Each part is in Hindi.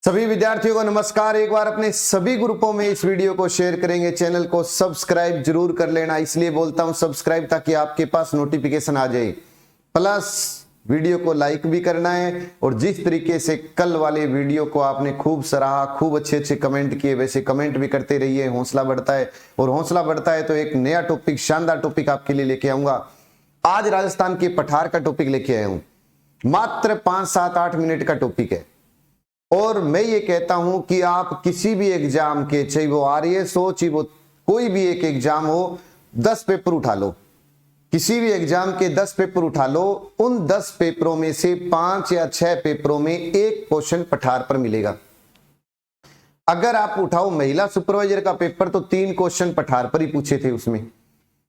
सभी विद्यार्थियों को नमस्कार। एक बार अपने सभी ग्रुपों में इस वीडियो को शेयर करेंगे। चैनल को सब्सक्राइब जरूर कर लेना, इसलिए बोलता हूं सब्सक्राइब ताकि आपके पास नोटिफिकेशन आ जाए। प्लस वीडियो को लाइक भी करना है। और जिस तरीके से कल वाले वीडियो को आपने खूब सराहा, खूब अच्छे अच्छे कमेंट किए, वैसे कमेंट भी करते रहिए, हौसला बढ़ता है। और हौसला बढ़ता है तो एक नया टॉपिक, शानदार टॉपिक आपके लिए लेके आऊंगा। आज राजस्थान के पठार का टॉपिक लेके आया हूं। मात्र 5, 7, 8 मिनट का टॉपिक है। और मैं ये कहता हूं कि आप किसी भी एग्जाम के, चाहे वो आरएएस हो, चाहे वो कोई भी एक एग्जाम हो, 10 पेपर उठा लो। किसी भी एग्जाम के 10 पेपर उठा लो। उन 10 पेपरों में से 5 या 6 पेपरों में एक क्वेश्चन पठार पर मिलेगा। अगर आप उठाओ महिला सुपरवाइजर का पेपर तो 3 क्वेश्चन पठार पर ही पूछे थे। उसमें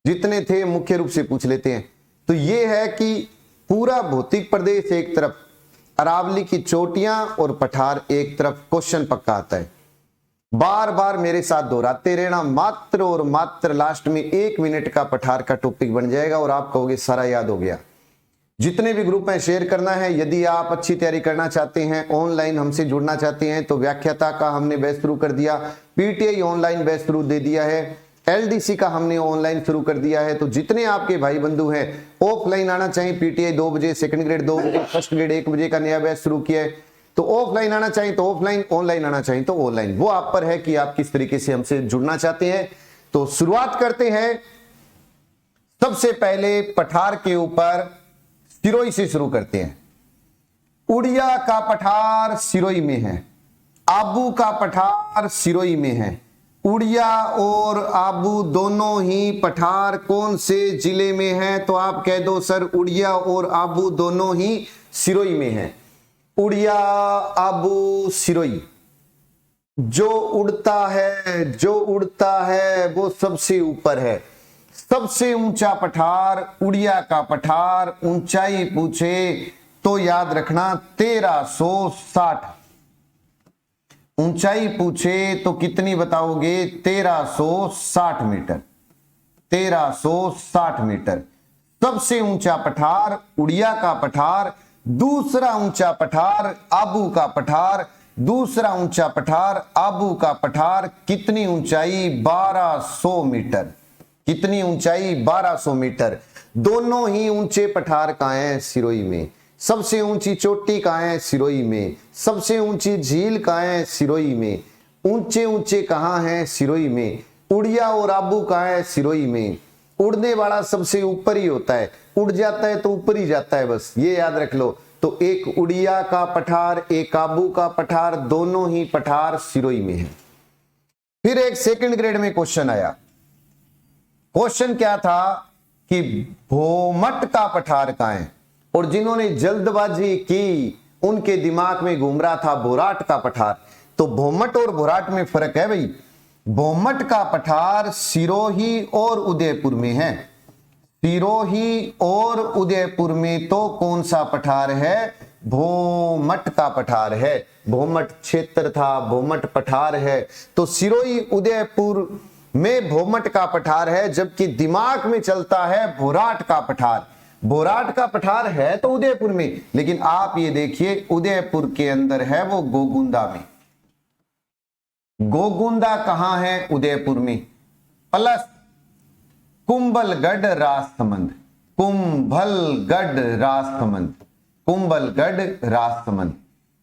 जितने थे मुख्य रूप से पूछ लेते हैं। तो यह है कि पूरा भौतिक प्रदेश एक तरफ, अरावली की चोटियां और पठार एक तरफ, क्वेश्चन पक्का आता है। बार बार मेरे साथ दोहराते रहना। मात्र और मात्र लास्ट में 1 मिनट का पठार का टॉपिक बन जाएगा और आप कहोगे सारा याद हो गया। जितने भी ग्रुप में शेयर करना है। यदि आप अच्छी तैयारी करना चाहते हैं, ऑनलाइन हमसे जुड़ना चाहते हैं, तो व्याख्याता का हमने बैच शुरू कर दिया, पीटीआई ऑनलाइन बैच शुरू दे दिया है, एलडीसी का हमने ऑनलाइन शुरू कर दिया है। तो जितने आपके भाई बंधु हैं ऑफलाइन आना चाहिए, पीटीआई 2 बजे, सेकंड ग्रेड 2 बजे, फर्स्ट ग्रेड 1 बजे का नया बैच शुरू किया है। तो ऑफलाइन आना चाहिए तो ऑफलाइन, ऑनलाइन आना चाहिए तो ऑनलाइन। वो आप पर है कि आप किस तरीके से हमसे जुड़ना चाहते हैं। तो शुरुआत करते हैं। सबसे पहले पठार के ऊपर सिरोही से शुरू करते हैं। उड़िया का पठार सिरोही में है। आबू का पठार सिरोही में है। उड़िया और आबू दोनों ही पठार कौन से जिले में है? तो आप कह दो सर उड़िया और आबू दोनों ही सिरोही में है। उड़िया, आबू, सिरोही। जो उड़ता है वो सबसे ऊपर है। सबसे ऊंचा पठार उड़िया का पठार। ऊंचाई पूछे तो याद रखना 1360। ऊंचाई पूछे तो कितनी बताओगे? 1360 मीटर। 1360 मीटर। सबसे ऊंचा पठार उड़िया का पठार। दूसरा ऊंचा पठार आबू का पठार। दूसरा ऊंचा पठार आबू का पठार। कितनी ऊंचाई? 1200 मीटर। कितनी ऊंचाई? 1200 मीटर। दोनों ही ऊंचे पठार कहां हैं? सिरोही में। सबसे ऊंची चोटी कहां है? सिरोही में। सबसे ऊंची झील कहां है? सिरोही में। ऊंचे ऊंचे कहां हैं? सिरोही में। उड़िया और आबू कहां है? सिरोही में। उड़ने वाला सबसे ऊपर ही होता है, उड़ जाता है तो ऊपर ही जाता है, बस ये याद रख लो। तो एक उड़िया का पठार, एक आबू का पठार, दोनों ही पठार सिरोही में है। फिर एक सेकंड ग्रेड में क्वेश्चन आया। क्वेश्चन क्या था कि भोमट का पठार कहां है? और जिन्होंने जल्दबाजी की उनके दिमाग में घूम रहा था भोराट का पठार। तो भोमट और भोराट में फर्क है भाई। भोमट का पठार सिरोही और उदयपुर में है। सिरोही और उदयपुर में तो कौन सा पठार है? भोमट का पठार है। भोमट क्षेत्र था, भोमट पठार है। तो सिरोही उदयपुर में भोमट का पठार है, जबकि दिमाग में चलता है भोराट का पठार। भोराट का पठार है तो उदयपुर में, लेकिन आप ये देखिए उदयपुर के अंदर है वो गोगुंदा में। गोगुंदा कहां है? उदयपुर में। प्लस कुंभलगढ़ राजसमंद। कुंभलगढ़ राजसमंद। कुंभलगढ़ राजसमंद।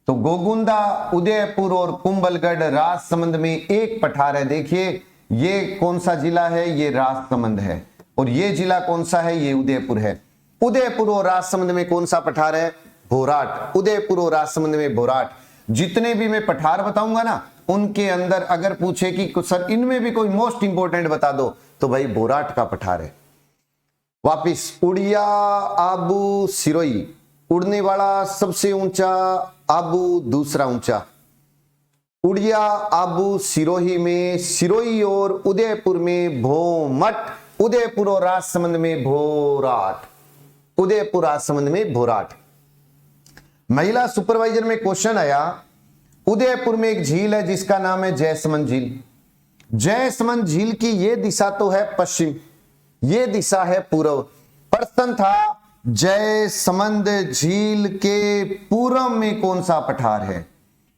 तो गोगुंदा, उदयपुर और कुंभलगढ़ राजसमंद में एक पठार है। देखिए ये कौन सा जिला है? ये राजसमंद है। और ये जिला कौन सा है? ये उदयपुर है। उदयपुर और राजसमंद में कौन सा पठार है? भोराट। उदयपुर और राजसमंद में भोराट। जितने भी मैं पठार बताऊंगा ना, उनके अंदर अगर पूछे कि सर इनमें भी कोई मोस्ट इंपोर्टेंट बता दो, तो भाई भोराट का पठार है। वापिस उड़िया, आबू, सिरोही। उड़ने वाला सबसे ऊंचा आबू, दूसरा ऊंचा। उड़िया, आबू, सिरोही में। सिरोही और उदयपुर में भोमट। उदयपुर और राजसमंद में भोराट। उदयपुर राजसमंद में भोराट। महिला सुपरवाइजर में क्वेश्चन आया। उदयपुर में एक झील है जिसका नाम है जयसमंद झील। जयसमंद झील की ये दिशा तो है पश्चिम, ये दिशा है पूर्व। प्रश्न था जयसमंद झील के पूर्व में कौन सा पठार है?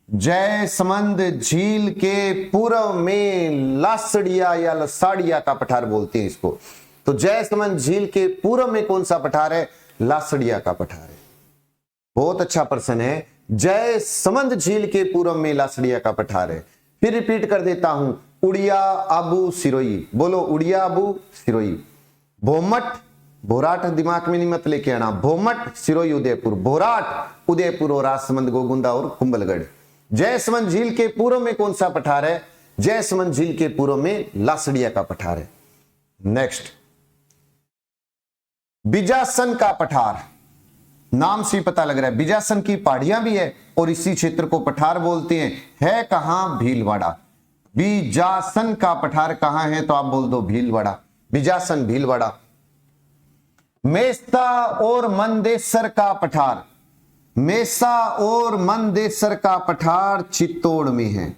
जयसमंद झील के पूर्व में लासड़िया या लसाड़िया का पठार बोलते हैं इसको। तो जयसमंद झील के पूर्व में कौन सा पठार है? लासड़िया का पठार है। बहुत अच्छा प्रश्न है। जयसमंद झील के पूर्व में लासड़िया का पठार है। फिर रिपीट कर देता हूं, उड़िया आबू सिरोई, बोलो उड़िया आबू सिरोई। भोमट, भोराट दिमाग में नहीं मत लेके आना, भोमट सिरोई उदयपुर, भोराट उदयपुर और राजसमंद गोगुंदा और कुंभलगढ़। जयसमंद झील के पूर्व में कौन सा पठार है? जयसमंद झील के पूर्व में लासड़िया का पठार है। नेक्स्ट, बिजासन का पठार, नाम से पता लग रहा है बिजासन की पहाड़ियां भी है और इसी क्षेत्र को पठार बोलते हैं। है कहां? भीलवाड़ा। बिजासन का पठार कहां है? तो आप बोल दो भीलवाड़ा, बिजासन भीलवाड़ा। मेस्ता और मंदेसर का पठार, मेसा और मंदेसर का पठार चित्तौड़ में है।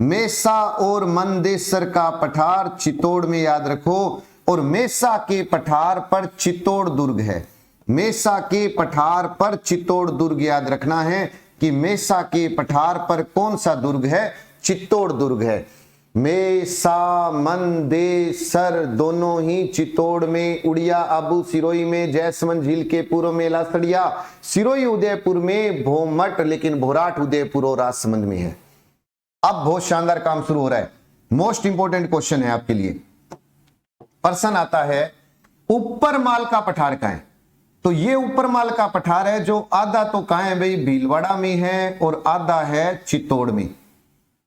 मेसा और मंदेसर का पठार चित्तौड़ में, याद रखो। और मेसा के पठार पर चित्तौड़ दुर्ग है। मेसा के पठार पर चित्तौड़ दुर्ग, याद रखना है कि मेसा के पठार पर कौन सा दुर्ग है? चित्तौड़ दुर्ग है। मेसा मंदेसर दोनों ही चित्तौड़ में, उड़िया आबू सिरोई में, जयसमंद झील के पूर्व में लासड़िया, सिरोई उदयपुर में, भोमट लेकिन भोराट उदयपुर और राजसमंद में है। अब बहुत शानदार काम शुरू हो रहा है। मोस्ट इंपोर्टेंट क्वेश्चन है आपके लिए। प्रश्न आता है ऊपर माल का पठार कहां है? तो ये ऊपर माल का पठार है जो आधा तो कहां है भाई? भीलवाड़ा में है और आधा है चित्तौड़ में।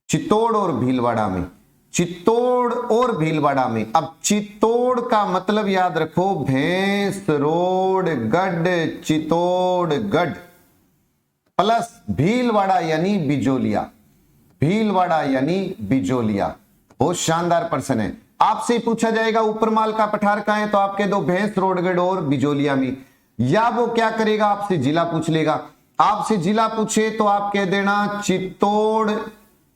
चित्तौड़ और भीलवाड़ा में, चित्तौड़ और भीलवाड़ा में। अब चित्तौड़ का मतलब याद रखो, भैंसरोड गढ़ चित्तौड़गढ़ प्लस भीलवाड़ा यानी बिजोलिया, भीलवाड़ा यानी बिजोलिया। बहुत शानदार प्रश्न है। आपसे पूछा जाएगा ऊपर माल का पठार कहां है, तो आप कह दो भैंसरोडगढ़ और बिजोलिया में। या वो क्या करेगा, आपसे जिला पूछ लेगा। आपसे जिला पूछे तो आप कह देना चित्तौड़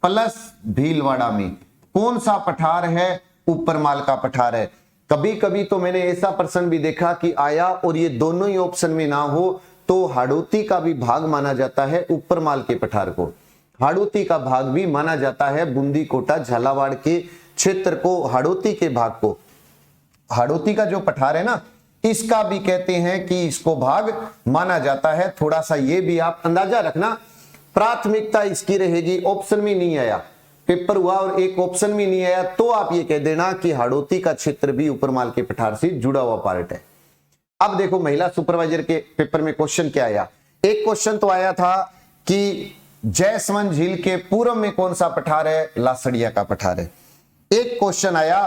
प्लस भीलवाड़ा में कौन सा पठार है? ऊपर माल का पठार है। कभी कभी तो मैंने ऐसा प्रश्न भी देखा कि आया और ये दोनों ही ऑप्शन में ना हो तो हाड़ौती का भी भाग माना जाता है ऊपर माल के पठार को। हाड़ौती का भाग भी माना जाता है, बूंदी कोटा झालावाड़ के क्षेत्र को, हाड़ौती के भाग को। हाड़ौती का जो पठार है ना, इसका भी कहते हैं कि इसको भाग माना जाता है। थोड़ा सा ये भी आप अंदाजा रखना, प्राथमिकता इसकी रहेगी। ऑप्शन में नहीं आया, पेपर हुआ और एक ऑप्शन में नहीं आया, तो आप ये कह देना कि हाड़ौती का क्षेत्र भी ऊपर माल के पठार से जुड़ा हुआ पार्ट है। अब देखो महिला सुपरवाइजर के पेपर में क्वेश्चन क्या आया। एक क्वेश्चन तो आया था कि जयसमंद झील के पूर्व में कौन सा पठार है? लासड़िया का पठार है। एक क्वेश्चन आया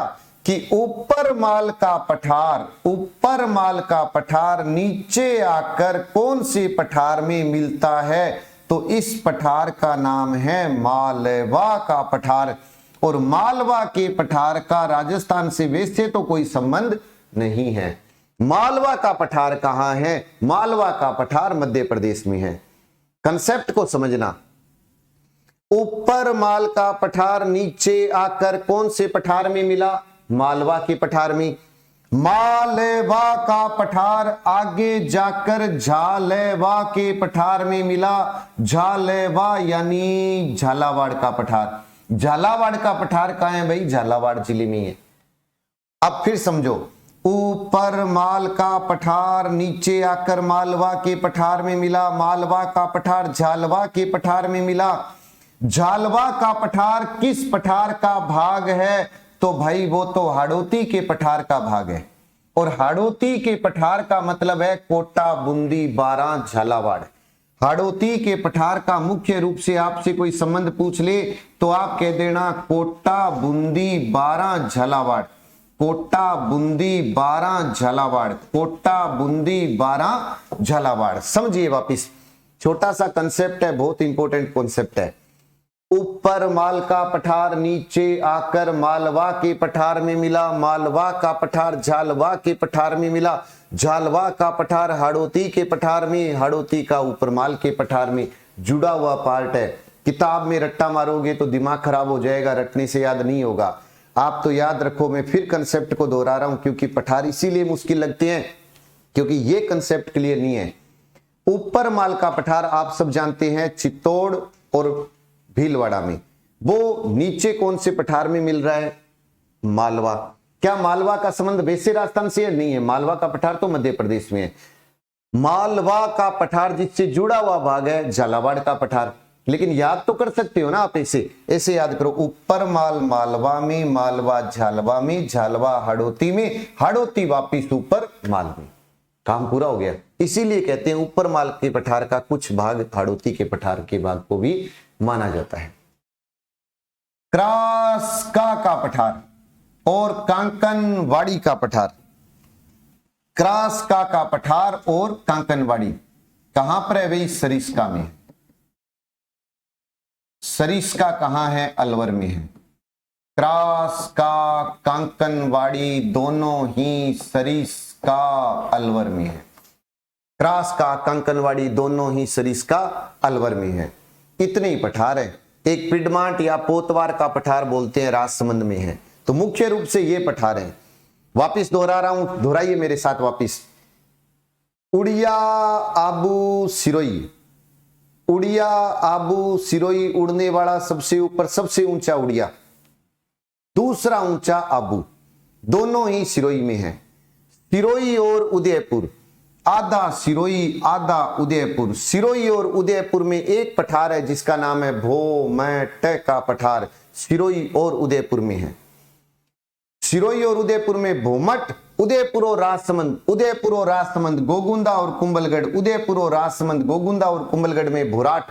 कि ऊपर माल का पठार, ऊपर माल का पठार नीचे आकर कौन से पठार में मिलता है? तो इस पठार का नाम है मालवा का पठार। और मालवा के पठार का राजस्थान से वैसे तो कोई संबंध नहीं है। मालवा का पठार कहां है? मालवा का पठार मध्य प्रदेश में है। कंसेप्ट को समझना, ऊपर माल का पठार नीचे आकर कौन से पठार में मिला? मालवा के पठार में। मालवा का पठार आगे जाकर झालेवा के पठार में मिला। झालेवा यानी झालावाड़ का पठार। झालावाड़ का पठार कहां है भाई? झालावाड़ जिले में है। अब फिर समझो, ऊपर माल का पठार नीचे आकर मालवा के पठार में मिला। मालवा का पठार झालवा के पठार में मिला। झालवा का पठार किस पठार का भाग है? तो भाई वो तो हाड़ौती के पठार का भाग है। और हाड़ौती के पठार का मतलब है कोटा, बूंदी, बारां, झालावाड़। हाड़ौती के पठार का मुख्य रूप से आपसे कोई संबंध पूछ ले तो आप कह देना कोटा, बूंदी, बारां, झालावाड़। कोटा, बूंदी, बारां, झालावाड़। कोटा, बूंदी, बारां, झालावाड़। समझिए वापिस, छोटा सा कंसेप्ट है, बहुत इंपॉर्टेंट कॉन्सेप्ट है। ऊपर माल का पठार नीचे आकर मालवा के पठार में मिला। मालवा का पठार झालवा के पठार में मिला। झालवा का पठार हाड़ौती के पठार में। हाड़ौती का ऊपर माल के पठार में जुड़ा हुआ पार्ट है। किताब में रट्टा मारोगे तो दिमाग खराब हो जाएगा, रटने से याद नहीं होगा। आप तो याद रखो, मैं फिर कंसेप्ट को दोहरा रहा हूं क्योंकि पठार इसीलिए मुश्किल लगते हैं क्योंकि ये कंसेप्ट क्लियर नहीं है। ऊपर माल का पठार आप सब जानते हैं चित्तौड़ और भीलवाड़ा में। वो नीचे कौन से पठार में मिल रहा है? मालवा। क्या मालवा का संबंध वैसे राजस्थान से नहीं है? मालवा का पठार तो मध्य प्रदेश में है। मालवा का पठार जिससे जुड़ा हुआ भाग है झालावाड़ का पठार। लेकिन याद तो कर सकते हो ना आप, ऐसे ऐसे याद करो, ऊपर माल मालवा में, मालवा झालवा में, झालवा हाड़ौती में, हाड़ौती वापिस ऊपर माल में। काम पूरा हो गया। इसीलिए कहते हैं ऊपर माल के पठार का कुछ भाग हाड़ौती के पठार के भाग को भी माना जाता है। क्रास्का का पठार और कांकनवाड़ी का पठार। क्रास्का का पठार और कांकनवाड़ी कहां पर है भाई? सरिस्का में। सरिस्का कहां है? अलवर में है। क्रास्का कांकनवाड़ी दोनों ही सरिस्का अलवर में है। क्रास्का कांकनवाड़ी दोनों ही सरिस्का अलवर में है। इतने ही पठार है। एक पिडमांट या पोतवार का पठार बोलते हैं, राजसमंद में है। तो मुख्य रूप से ये पठार है। वापिस दोहरा रहा हूं, दोहराइए मेरे साथ वापिस। उड़िया आबू सिरोई। उड़िया आबू सिरोई, उड़ने वाला सबसे ऊपर, सबसे ऊंचा उड़िया, दूसरा ऊंचा आबू, दोनों ही सिरोई में है। सिरोई और उदयपुर, आधा सिरोई आधा उदयपुर। सिरोई और उदयपुर में एक पठार है जिसका नाम है भोमट का पठार, सिरोई और उदयपुर में है। सिरोई और उदयपुर में भोमट, उदयपुर और राजसमंद, उदयपुर और राजसमंद, गोगुंदा और कुंभलगढ़, उदयपुर और राजसमंद, गोगुंदा और कुंभलगढ़ में भोराट।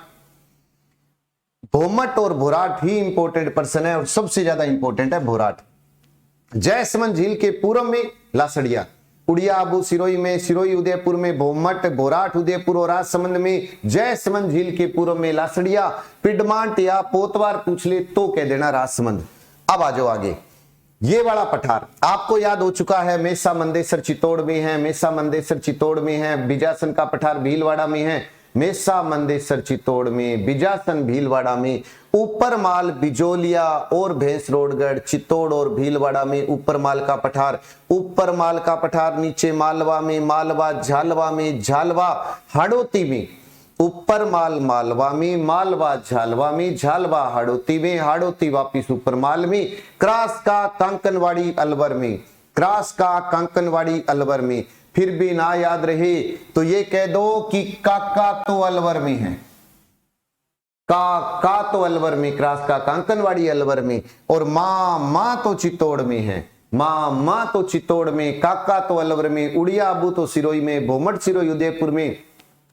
भोमट और भोराट ही इंपॉर्टेंट पर्सन है और सबसे ज्यादा इंपॉर्टेंट है भोराट। जयसमंद झील के पूर्व में लासड़िया। उड़िया आबू सिरोई में, सिरोई उदयपुर में भोमट, भोराट उदयपुर और राजसमंद में, जयसमंद झील के पूर्व में लासड़िया। पिडमांट या पोतवार पूछ ले तो कह देना राजसमंद। अब आ जाओ आगे। ये वाला पठार आपको याद हो चुका है, मेसा मंदेसर चित्तौड़ में है, मेसा मंदेसर चित्तौड़ में है। बिजासन का पठार भीलवाड़ा में है, मेसा मंदेसर चित्तौड़ में, बिजासन भीलवाड़ा में। ऊपर माल बिजोलिया और भैंसरोडगढ़, चित्तौड़ और भीलवाड़ा में ऊपर माल का पठार। ऊपर माल का पठार नीचे मालवा में, मालवा झालवा में, झालवा हाड़ौती में। ऊपर माल मालवा में, मालवा झालवा में, झालवा हाड़ौती में, हाड़ौती वापिस ऊपर माल में। क्रास का कांकनवाड़ी अलवर में, क्रास का कांकनवाड़ी अलवर में। फिर भी ना याद रहे तो ये कह दो कि काका तो अलवर में है, का तो अलवर में, क्रास का कांकनवाड़ी अलवर में। और मां तो चित्तौड़ में है, मां तो चित्तौड़ में, काका तो अलवर में, उड़िया आबू तो सिरोई में, भोमट सिरोई उदयपुर में,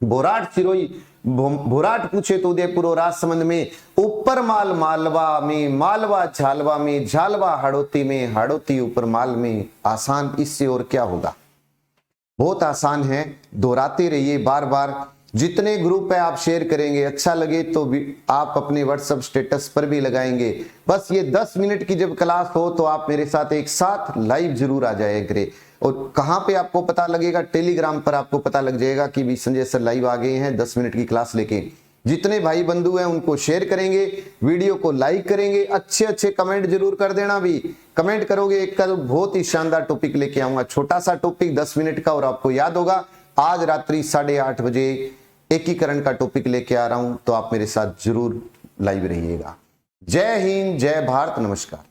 भोराट सिरोई, भोराट पूछे तो उदयपुर और राजसमंद में। ऊपर माल मालवा में, मालवा झालवा में, झालवा हाड़ौती में, हाड़ौती ऊपर माल में। आसान इससे और क्या होगा? बहुत आसान है, दोहराते रहिए बार बार। जितने ग्रुप है आप शेयर करेंगे, अच्छा लगे तो आप अपने व्हाट्सएप स्टेटस पर भी लगाएंगे। बस ये 10 मिनट की जब क्लास हो तो आप मेरे साथ एक साथ लाइव जरूर आ जाए करें। और कहां पे आपको पता लगेगा? टेलीग्राम पर आपको पता लग जाएगा कि भी संजय सर लाइव आ गए हैं 10 मिनट की क्लास लेके। जितने भाई बंधु हैं उनको शेयर करेंगे, वीडियो को लाइक करेंगे, अच्छे अच्छे कमेंट जरूर कर देना। भी कमेंट करोगे, कल बहुत ही शानदार टॉपिक लेके आऊंगा, छोटा सा टॉपिक 10 मिनट का। और आपको याद होगा आज रात्रि 8:30 बजे एकीकरण का टॉपिक लेके आ रहा हूं, तो आप मेरे साथ जरूर लाइव रहिएगा। जय हिंद, जय भारत, नमस्कार।